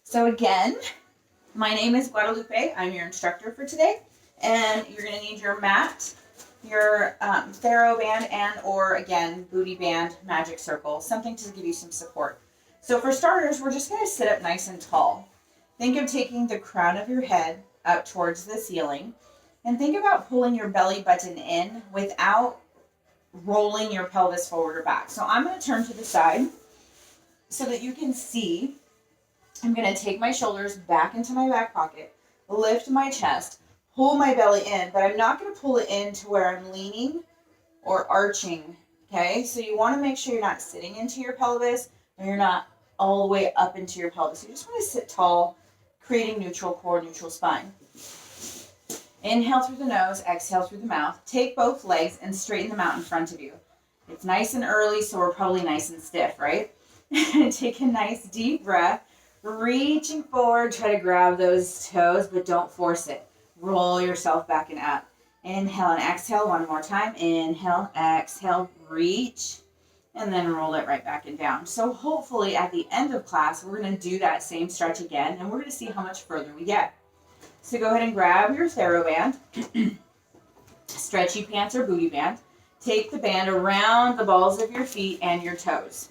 So again, my name is Guadalupe. I'm your instructor for today, and you're going to need your mat, your Thera-Band, and or again, booty band, magic circle, something to give you some support. So for starters, we're just going to sit up nice and tall. Think of taking the crown of your head up towards the ceiling, and think about pulling your belly button in without rolling your pelvis forward or back. So I'm going to turn to the side so that you can see. I'm going to take my shoulders back into my back pocket, lift my chest, pull my belly in, but I'm not going to pull it in to where I'm leaning or arching, okay? So you want to make sure you're not sitting into your pelvis and you're not all the way up into your pelvis. You just want to sit tall, creating neutral core, neutral spine. Inhale through the nose, exhale through the mouth. Take both legs and straighten them out in front of you. It's nice and early, so we're probably nice and stiff, right? Take a nice deep breath. Reaching forward, try to grab those toes, but don't force it. Roll yourself back and up. Inhale and exhale one more time. Inhale, exhale, reach, and then roll it right back and down. So hopefully at the end of class, we're going to do that same stretch again, and we're going to see how much further we get. So go ahead and grab your Thera-Band, stretchy pants or booty band. Take the band around the balls of your feet and your toes.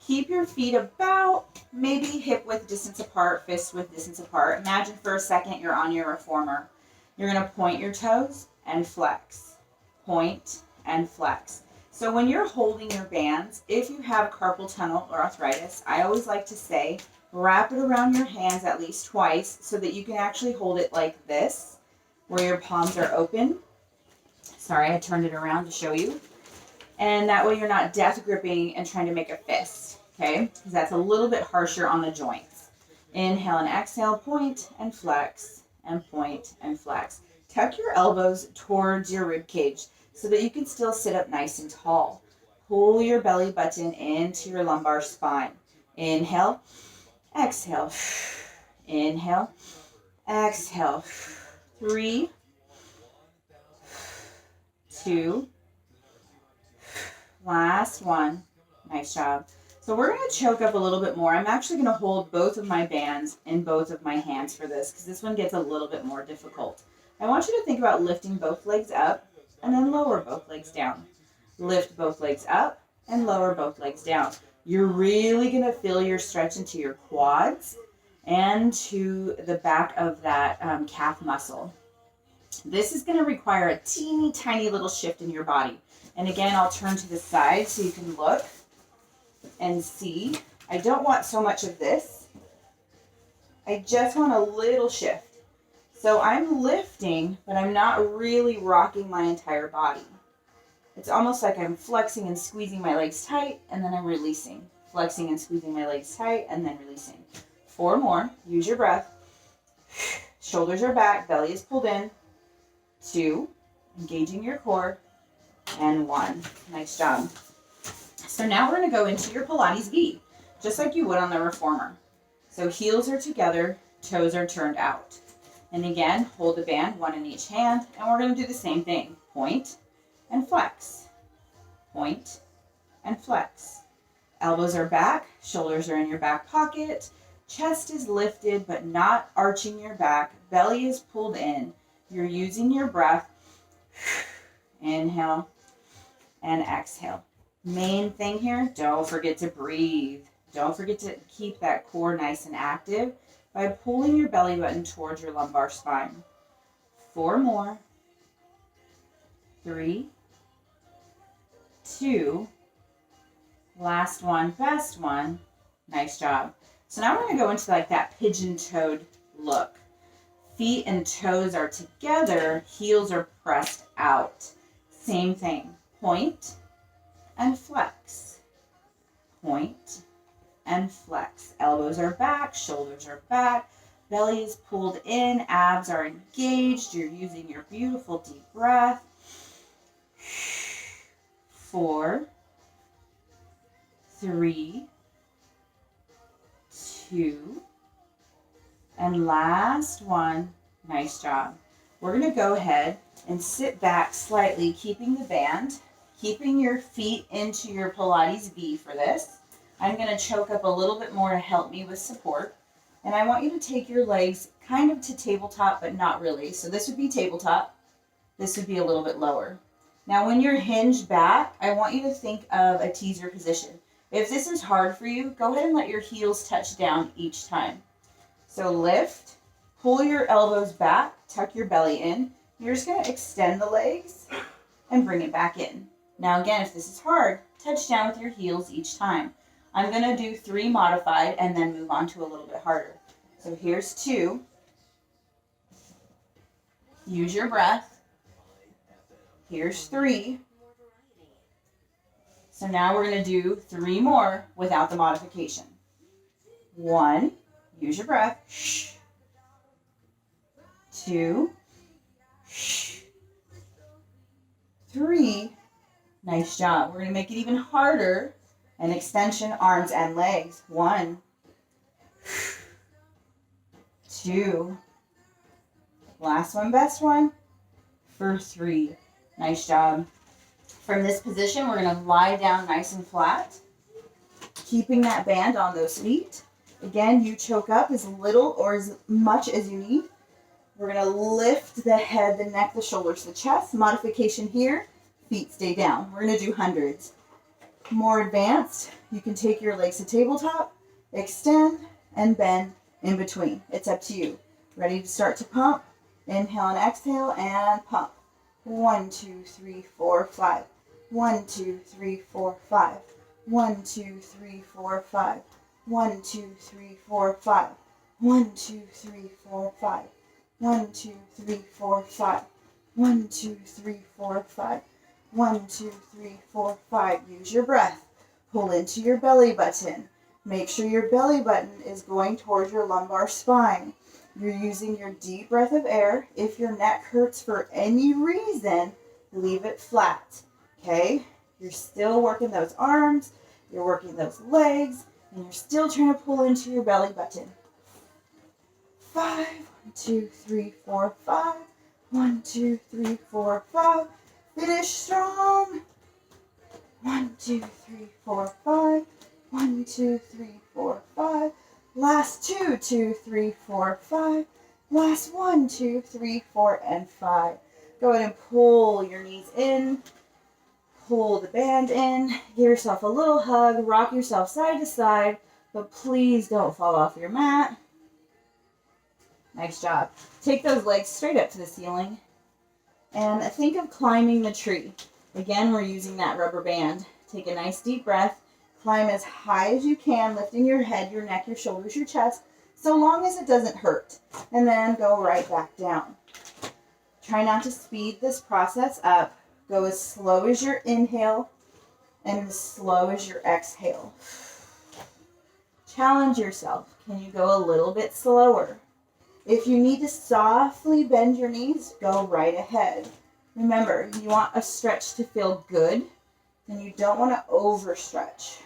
Keep your feet about maybe hip width distance apart, fist width distance apart. Imagine for a second you're on your reformer. You're going to point your toes and flex. Point and flex. So when you're holding your bands, if you have carpal tunnel or arthritis, I always like to say, wrap it around your hands at least twice so that you can actually hold it like this, where your palms are open. Sorry, I turned it around to show you. And that way you're not death gripping and trying to make a fist, okay? Because that's a little bit harsher on the joints. Inhale and exhale, point and flex, and point and flex. Tuck your elbows towards your rib cage so that you can still sit up nice and tall. Pull your belly button into your lumbar spine. Inhale, exhale. Inhale, exhale. 3, 2, last one. Nice job. So we're going to choke up a little bit more. I'm actually going to hold both of my bands in both of my hands for this because this one gets a little bit more difficult. I want you to think about lifting both legs up and then lower both legs down. Lift both legs up and lower both legs down. You're really going to feel your stretch into your quads and to the back of that calf muscle. This is going to require a teeny tiny little shift in your body. And again, I'll turn to the side so you can look and see. I don't want so much of this. I just want a little shift. So I'm lifting, but I'm not really rocking my entire body. It's almost like I'm flexing and squeezing my legs tight, and then I'm releasing. Flexing and squeezing my legs tight, and then releasing. 4 more. Use your breath. Shoulders are back. Belly is pulled in. 2. Engaging your core. And 1. Nice job. So now we're going to go into your Pilates V, just like you would on the reformer. So heels are together, toes are turned out. And again, hold the band, one in each hand, and we're going to do the same thing. Point and flex. Point and flex. Elbows are back, shoulders are in your back pocket, chest is lifted but not arching your back, belly is pulled in. You're using your breath. Inhale and exhale. Main thing here, don't forget to breathe. Don't forget to keep that core nice and active by pulling your belly button towards your lumbar spine. 4 more. 3, 2, last one, best one. Nice job. So now we're going to go into like that pigeon-toed look. Feet and toes are together, heels are pressed out. Same thing. Point and flex. Point and flex. Elbows are back, shoulders are back, belly is pulled in, abs are engaged. You're using your beautiful deep breath. 4, 3, 2, and last one. Nice job. We're going to go ahead and sit back slightly, keeping the band, keeping your feet into your Pilates V for this. I'm going to choke up a little bit more to help me with support. And I want you to take your legs kind of to tabletop, but not really. So this would be tabletop. This would be a little bit lower. Now when you're hinged back, I want you to think of a teaser position. If this is hard for you, go ahead and let your heels touch down each time. So lift, pull your elbows back, tuck your belly in. You're just going to extend the legs and bring it back in. Now again, if this is hard, touch down with your heels each time. I'm going to do 3 modified and then move on to a little bit harder. So here's 2. Use your breath. Here's 3. So now we're going to do 3 more without the modification. 1, use your breath. 2, 3. Nice job. We're going to make it even harder. And extension, arms and legs. 1, 2. Last one, best one. For 3. Nice job. From this position, we're going to lie down nice and flat, keeping that band on those feet. Again, you choke up as little or as much as you need. We're going to lift the head, the neck, the shoulders, the chest. Modification here, feet stay down. We're going to do hundreds. More advanced, you can take your legs to tabletop, extend, and bend in between. It's up to you. Ready to start to pump? Inhale and exhale and pump. 1, 2, 3, 4, 5. 1, 2, 3, 4, 5. 1, 2, 3, 4, 5. 1, 2, 3, 4, 5. 1, 2, 3, 4, 5. 1, 2, 3, 4, 5. 1, 2, 3, 4, 5. 1, 2, 3, 4, 5. Use your breath. Pull into your belly button. Make sure your belly button is going towards your lumbar spine. You're using your deep breath of air. If your neck hurts for any reason, leave it flat. Okay? You're still working those arms, you're working those legs, and you're still trying to pull into your belly button. 5, 1, 2, 3, 4, 5. 1, 2, 3, 4, 5. Finish strong. 1, 2, 3, 4, 5. 1, 2, 3, 4, 5. Last 2, 2, 3, 4, 5. Last 1, 2, 3, 4, and 5. Go ahead and pull your knees in. Pull the band in. Give yourself a little hug. Rock yourself side to side. But please don't fall off your mat. Nice job. Take those legs straight up to the ceiling. And think of climbing the tree. Again, we're using that rubber band. Take a nice deep breath. Climb as high as you can, lifting your head, your neck, your shoulders, your chest, so long as it doesn't hurt. And then go right back down. Try not to speed this process up. Go as slow as your inhale and as slow as your exhale. Challenge yourself. Can you go a little bit slower? If you need to softly bend your knees, go right ahead. Remember, you want a stretch to feel good, and you don't want to overstretch.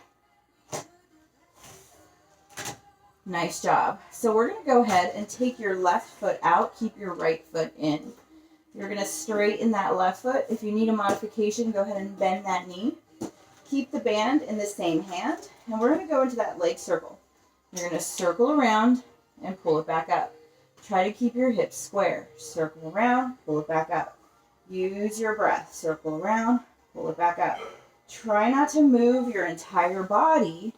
Nice job. So we're going to go ahead and take your left foot out, keep your right foot in. You're going to straighten that left foot. If you need a modification, go ahead and bend that knee. Keep the band in the same hand, and we're going to go into that leg circle. You're going to circle around and pull it back up. Try to keep your hips square. Circle around, pull it back up. Use your breath. Circle around, pull it back up. Try not to move your entire body,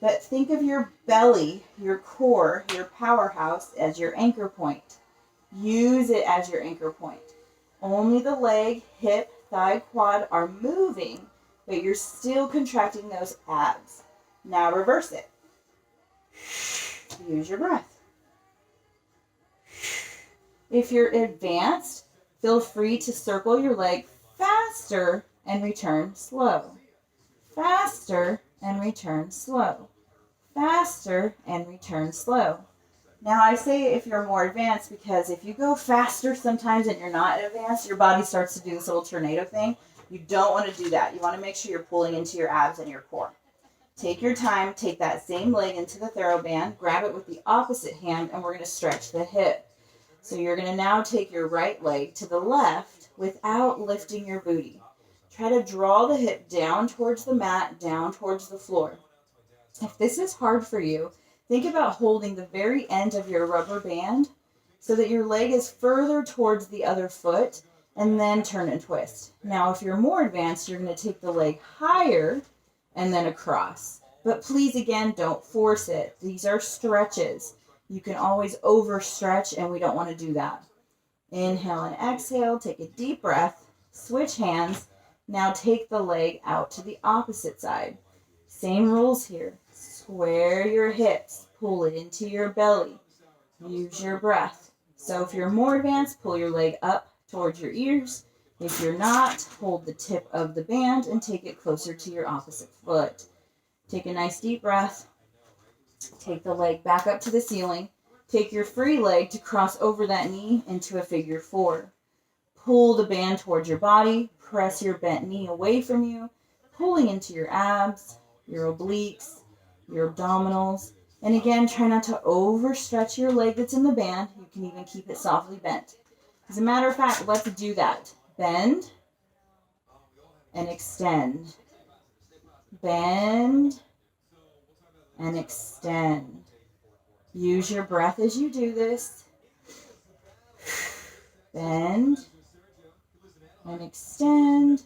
but think of your belly, your core, your powerhouse as your anchor point. Use it as your anchor point. Only the leg, hip, thigh, quad are moving, but you're still contracting those abs. Now reverse it. Use your breath. If you're advanced, feel free to circle your leg faster and return slow. Faster and return slow. Faster and return slow. Now I say if you're more advanced because if you go faster sometimes and you're not advanced, your body starts to do this little tornado thing. You don't want to do that. You want to make sure you're pulling into your abs and your core. Take your time, take that same leg into the Thera-Band, grab it with the opposite hand, and we're going to stretch the hip. So you're going to now take your right leg to the left without lifting your booty. Try to draw the hip down towards the mat, down towards the floor. If this is hard for you, think about holding the very end of your rubber band so that your leg is further towards the other foot, and then turn and twist. Now, if you're more advanced, you're going to take the leg higher and then across. But please, again, don't force it. These are stretches. You can always overstretch, and we don't want to do that. Inhale and exhale. Take a deep breath. Switch hands. Now take the leg out to the opposite side. Same rules here. Square your hips. Pull it into your belly. Use your breath. So if you're more advanced, pull your leg up towards your ears. If you're not, hold the tip of the band and take it closer to your opposite foot. Take a nice deep breath. Take the leg back up to the ceiling. Take your free leg to cross over that knee into a figure 4. Pull the band towards your body. Press your bent knee away from you, pulling into your abs, your obliques, your abdominals. And again, try not to overstretch your leg that's in the band. You can even keep it softly bent. As a matter of fact, let's do that. Bend and extend. Bend and extend. Use your breath as you do this. Bend and extend.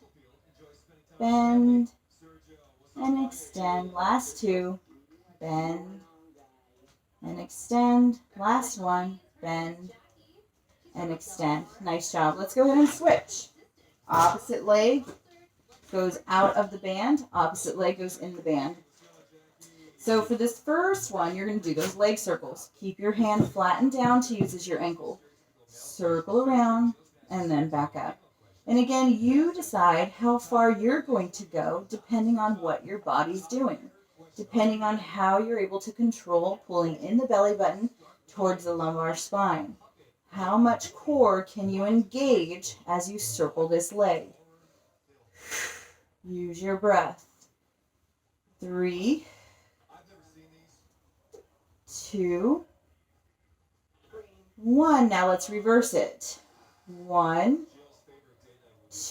Bend and extend. Last 2. Bend and extend. Last 1. Bend and extend. Nice job. Let's go ahead and switch. Opposite leg goes out of the band. Opposite leg goes in the band. So for this first one, you're going to do those leg circles. Keep your hand flattened down to use as your ankle. Circle around and then back up. And again, you decide how far you're going to go depending on what your body's doing. Depending on how you're able to control pulling in the belly button towards the lumbar spine. How much core can you engage as you circle this leg? Use your breath. 3, 2, 1. Now let's reverse it. 1,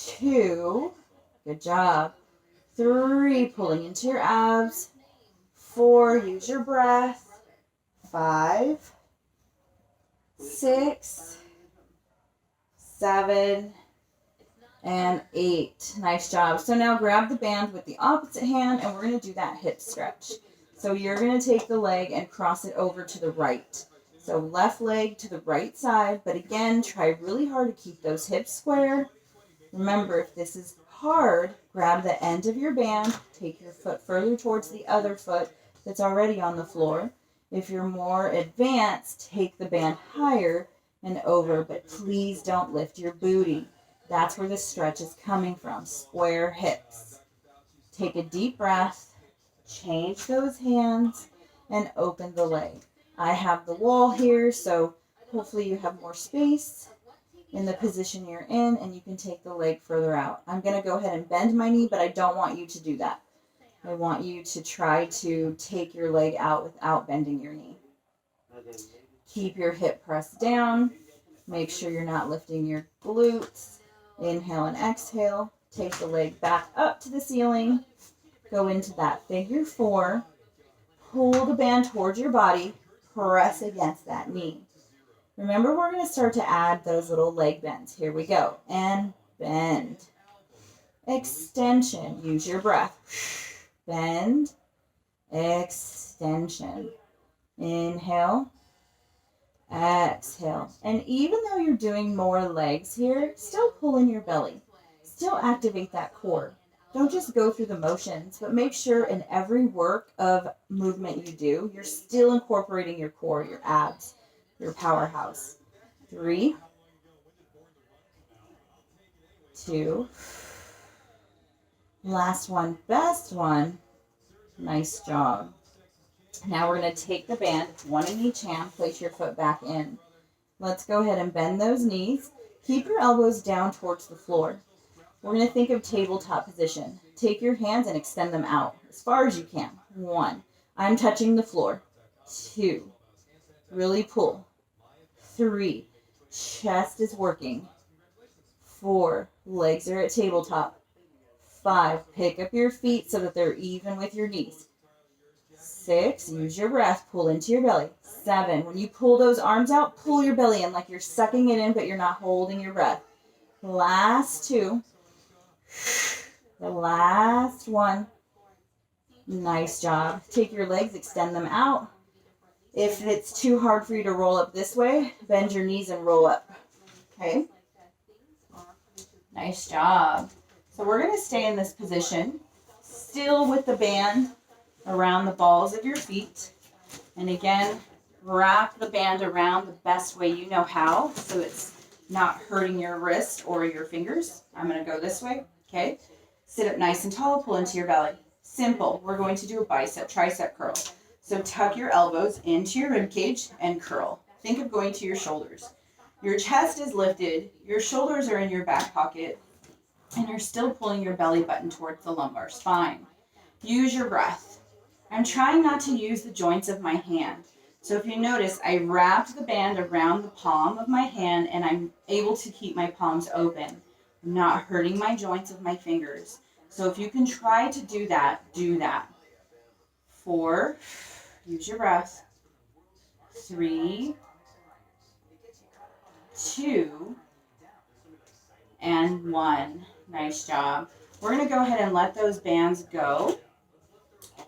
2. Good job. 3, pulling into your abs. 4, use your breath. 5, 6, 7, and 8. Nice job. So now grab the band with the opposite hand, and we're going to do that hip stretch. So you're going to take the leg and cross it over to the right. So left leg to the right side, but again, try really hard to keep those hips square. Remember, if this is hard, grab the end of your band, take your foot further towards the other foot that's already on the floor. If you're more advanced, take the band higher and over, but please don't lift your booty. That's where the stretch is coming from, square hips. Take a deep breath, change those hands, and open the leg. I have the wall here, so hopefully you have more space in the position you're in, and you can take the leg further out. I'm going to go ahead and bend my knee, but I don't want you to do that. I want you to try to take your leg out without bending your knee. Keep your hip pressed down. Make sure you're not lifting your glutes. Inhale and exhale. Take the leg back up to the ceiling. Go into that figure 4. Pull the band towards your body. Press against that knee. Remember, we're going to start to add those little leg bends. Here we go. And bend. Extension. Use your breath. Bend. Extension. Inhale. Exhale. And even though you're doing more legs here, still pull in your belly. Still activate that core. Don't just go through the motions, but make sure in every work of movement you do, you're still incorporating your core, your abs, your powerhouse. 3, 2, last one, best one. Nice job. Now we're going to take the band, one in each hand, place your foot back in. Let's go ahead and bend those knees. Keep your elbows down towards the floor. We're going to think of tabletop position. Take your hands and extend them out as far as you can. 1, I'm touching the floor. 2, really pull. 3, chest is working. 4, legs are at tabletop. 5, pick up your feet so that they're even with your knees. 6, use your breath, pull into your belly. 7, when you pull those arms out, pull your belly in like you're sucking it in, but you're not holding your breath. Last 2. The last 1. Nice job. Take your legs, extend them out. If it's too hard for you to roll up this way, bend your knees and roll up. Okay? Nice job. So we're going to stay in this position, still with the band around the balls of your feet. And again, wrap the band around the best way you know how, so it's not hurting your wrist or your fingers. I'm going to go this way. Okay? Sit up nice and tall, pull into your belly. Simple. We're going to do a bicep, tricep curl. So tuck your elbows into your rib cage and curl. Think of going to your shoulders. Your chest is lifted, your shoulders are in your back pocket, and you're still pulling your belly button towards the lumbar spine. Use your breath. I'm trying not to use the joints of my hand. So if you notice, I wrapped the band around the palm of my hand, and I'm able to keep my palms open. I'm not hurting my joints of my fingers. So if you can try to do that, do that. 4, use your breath. 3, 2, and 1. Nice job. We're going to go ahead and let those bands go.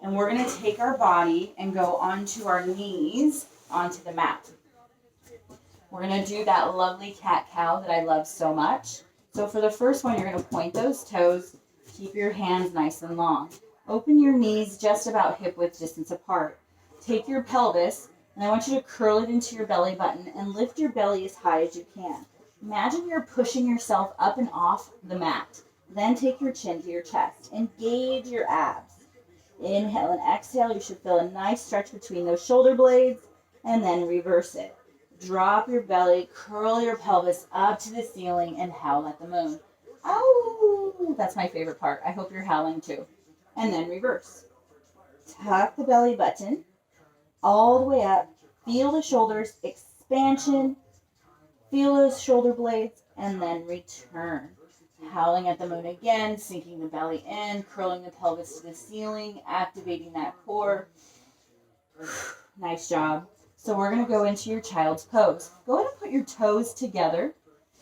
And we're going to take our body and go onto our knees onto the mat. We're going to do that lovely cat-cow that I love so much. So for the first one, you're going to point those toes. Keep your hands nice and long. Open your knees just about hip-width distance apart. Take your pelvis, and I want you to curl it into your belly button and lift your belly as high as you can. Imagine you're pushing yourself up and off the mat. Then take your chin to your chest. Engage your abs. Inhale and exhale. You should feel a nice stretch between those shoulder blades, and then reverse it. Drop your belly, curl your pelvis up to the ceiling, and howl at the moon. Ow! That's my favorite part. I hope you're howling too. And then reverse. Tuck the belly button all the way up. Feel the shoulders, expansion. Feel those shoulder blades, and then return. Howling at the moon again, sinking the belly in, curling the pelvis to the ceiling, activating that core. Nice job. So we're going to go into your child's pose. Go ahead and put your toes together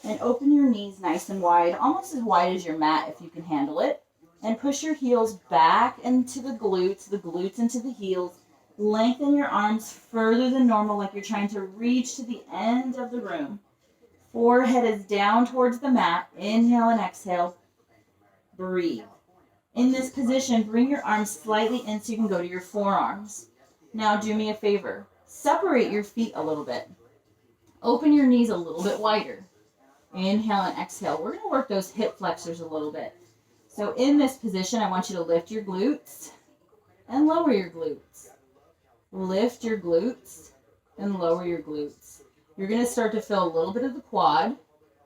and open your knees nice and wide, almost as wide as your mat if you can handle it. And push your heels back into the glutes into the heels. Lengthen your arms further than normal, like you're trying to reach to the end of the room. Forehead is down towards the mat. Inhale and exhale. Breathe. In this position, bring your arms slightly in so you can go to your forearms. Now do me a favor. Separate your feet a little bit. Open your knees a little bit wider. Inhale and exhale. We're going to work those hip flexors a little bit. So in this position, I want you to lift your glutes and lower your glutes. Lift your glutes and lower your glutes. You're going to start to feel a little bit of the quad,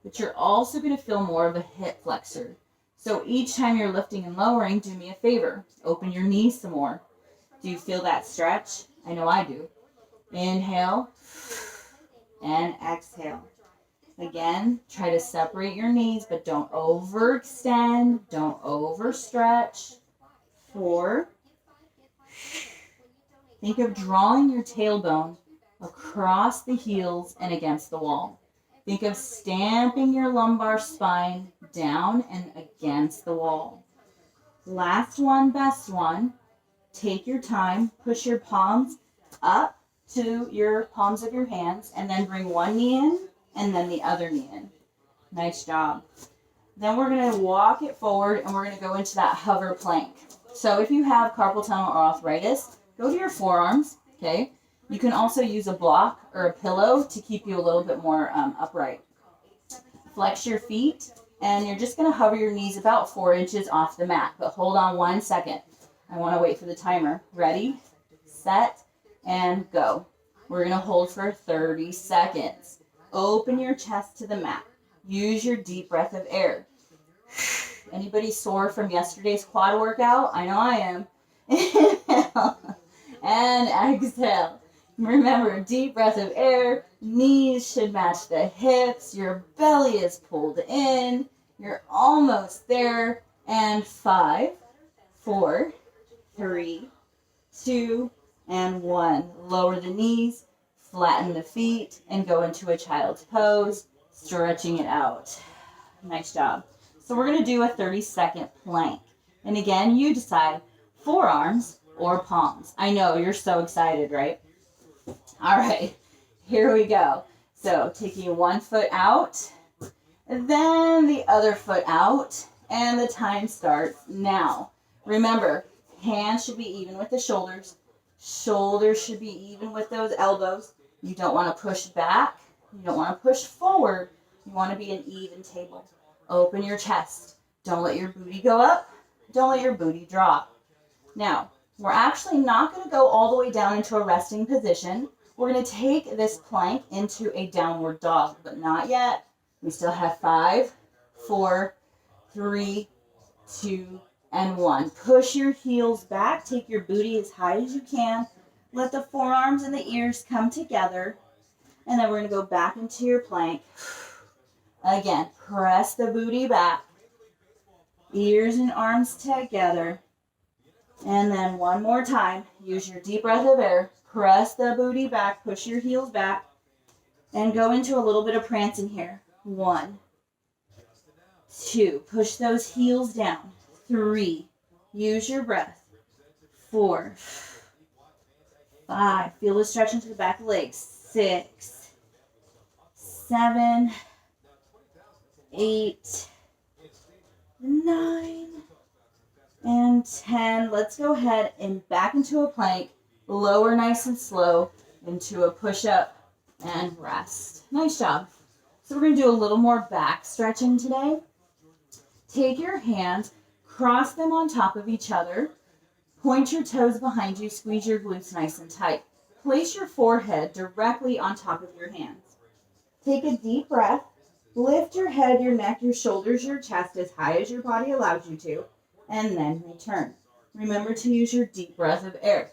but you're also going to feel more of a hip flexor. So each time you're lifting and lowering, do me a favor. Open your knees some more. Do you feel that stretch? I know I do. Inhale and exhale. Again, try to separate your knees, but don't overextend. Don't overstretch. 4. Think of drawing your tailbone across the heels and against the wall. Think of stamping your lumbar spine down and against the wall. Last one, best one. Take your time. Push your palms up to your palms of your hands, and then bring one knee in and then the other knee in. Nice job. Then we're going to walk it forward, and we're going to go into that hover plank. So if you have carpal tunnel or arthritis, go to your forearms, okay? You can also use a block or a pillow to keep you a little bit more upright. Flex your feet, and you're just going to hover your knees about 4 inches off the mat. But hold on 1 second. I want to wait for the timer. Ready, set, and go. We're going to hold for 30 seconds. Open your chest to the mat. Use your deep breath of air. Anybody sore from yesterday's quad workout? I know I am. Inhale and exhale. Remember, deep breath of air. Knees should match the hips. Your belly is pulled in. You're almost there. And 5, 4, 3, 2, and 1. Lower the knees, flatten the feet, and go into a child's pose, stretching it out. Nice job. So we're going to do a 30-second plank. And again, you decide forearms or palms. I know, you're so excited, right? All right, here we go. So taking one foot out, and then the other foot out, and the time starts now. Remember, hands should be even with the shoulders. Shoulders should be even with those elbows. You don't want to push back. You don't want to push forward. You want to be an even table. Open your chest. Don't let your booty go up. Don't let your booty drop. Now, we're actually not going to go all the way down into a resting position. We're going to take this plank into a downward dog, but not yet. We still have 5, 4, 3, 2, and 1. Push your heels back. Take your booty as high as you can. Let the forearms and the ears come together. And then we're going to go back into your plank. Again, press the booty back. Ears and arms together. And then one more time. Use your deep breath of air. Press the booty back. Push your heels back. And go into a little bit of prancing here. 1, 2. Push those heels down. 3. Use your breath. 4, 5. Feel the stretch into the back of the legs. 6, 7, 8, 9, and 10. Let's go ahead and back into a plank. Lower nice and slow into a push-up and rest. Nice job. So we're going to do a little more back stretching today. Take your hands, cross them on top of each other. Point your toes behind you. Squeeze your glutes nice and tight. Place your forehead directly on top of your hands. Take a deep breath. Lift your head, your neck, your shoulders, your chest as high as your body allows you to, and then return. Remember to use your deep breath of air.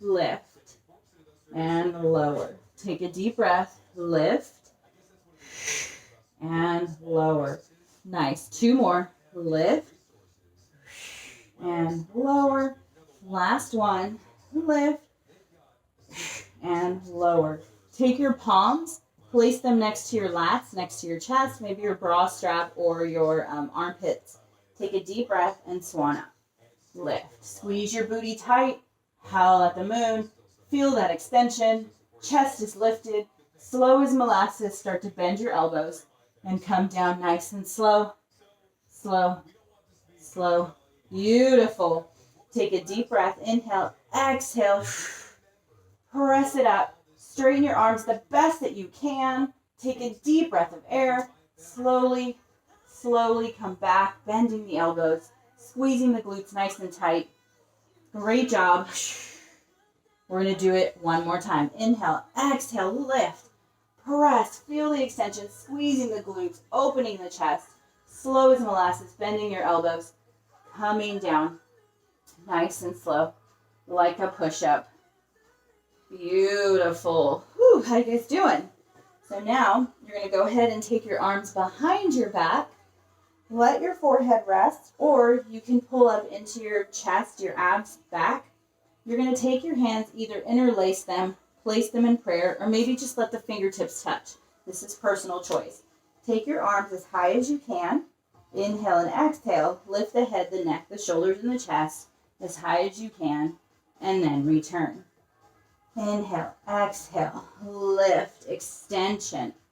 Lift and lower. Take a deep breath. Lift and lower. Nice. 2 more. Lift and lower. Last one. Lift and lower. Take your palms. Place them next to your lats, next to your chest, maybe your bra strap or your armpits. Take a deep breath and swan up. Lift. Squeeze your booty tight. Howl at the moon. Feel that extension. Chest is lifted. Slow as molasses. Start to bend your elbows and come down nice and slow. Slow. Slow. Beautiful. Take a deep breath. Inhale. Exhale. Press it up. Straighten your arms the best that you can. Take a deep breath of air. Slowly, slowly come back, bending the elbows, squeezing the glutes nice and tight. Great job. We're going to do it one more time. Inhale, exhale, lift, press, feel the extension, squeezing the glutes, opening the chest. Slow as molasses, bending your elbows, coming down nice and slow, like a push-up. Beautiful. Whew, how you guys doing? So now you're going to go ahead and take your arms behind your back. Let your forehead rest, or you can pull up into your chest, your abs back. You're going to take your hands, either interlace them, place them in prayer, or maybe just let the fingertips touch. This is personal choice. Take your arms as high as you can. Inhale and exhale. Lift the head, the neck, the shoulders, and the chest as high as you can, and then return. Inhale, exhale, lift, extension,